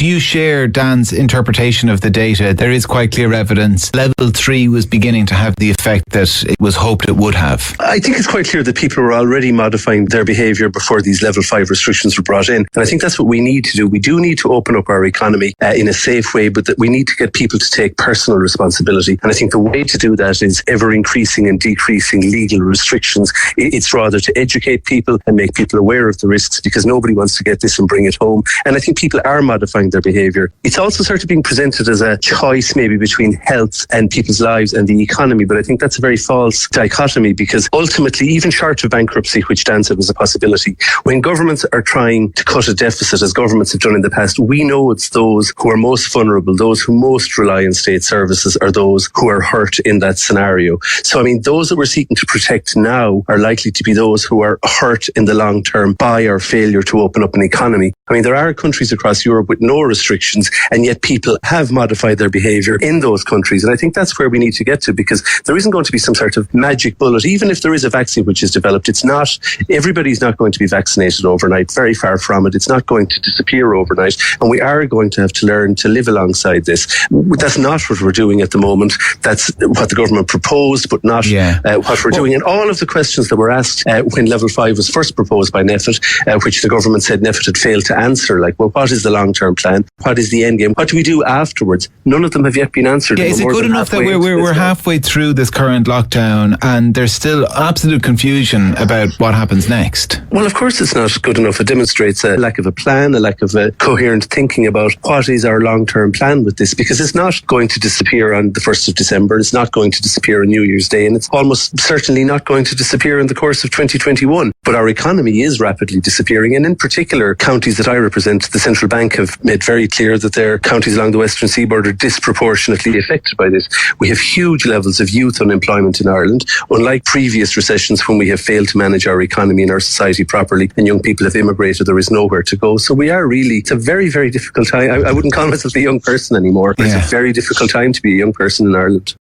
Do you share Dan's interpretation of the data? There is quite clear evidence. Level 3 was beginning to have the effect that it was hoped it would have. I think it's quite clear that people were already modifying their behaviour before these level 5 restrictions were brought in. And I think that's what we need to do. We do need to open up our economy in a safe way, but that we need to get people to take personal responsibility. And I think the way to do that is ever increasing and decreasing legal restrictions. It's rather to educate people and make people aware of the risks, because nobody wants to get this and bring it home. And I think people are modifying their behaviour. It's also sort of being presented as a choice maybe between health and people's lives and the economy, but I think that's a very false dichotomy, because ultimately, even short of bankruptcy, which Dan said was a possibility, when governments are trying to cut a deficit, as governments have done in the past, we know it's those who are most vulnerable, those who most rely on state services, are those who are hurt in that scenario. So, I mean, those that we're seeking to protect now are likely to be those who are hurt in the long term by our failure to open up an economy. I mean, there are countries across Europe with no restrictions, and yet people have modified their behaviour in those countries. And I think that's where we need to get to, because there isn't going to be some sort of magic bullet. Even if there is a vaccine which is developed, it's not, everybody's not going to be vaccinated overnight. Very far from it. It's not going to disappear overnight. And we are going to have to learn to live alongside this. That's not what we're doing at the moment. That's what the government proposed, but not what we're doing. And all of the questions that were asked when level 5 was first proposed by NPHET, which the government said NPHET had failed to answer, like, well, what is the long-term plan? What is the end game? What do we do afterwards? None of them have yet been answered. Yeah, is it good enough that we're halfway through this current lockdown and there's still absolute confusion about what happens next? Well, of course it's not good enough. It demonstrates a lack of a plan, a lack of a coherent thinking about what is our long-term plan with this, because it's not going to disappear on the 1st of December. It's not going to disappear on New Year's Day, and it's almost certainly not going to disappear in the course of 2021. But our economy is rapidly disappearing, and in particular, counties that I represent, the central bank have made very clear that their counties along the western seaboard are disproportionately affected by this. We have huge levels of youth unemployment in Ireland, unlike previous recessions when we have failed to manage our economy and our society properly, and young people have immigrated. There is nowhere to go. So we are really, it's a very, very difficult time. I wouldn't call myself a young person anymore, but it's a very difficult time to be a young person in Ireland.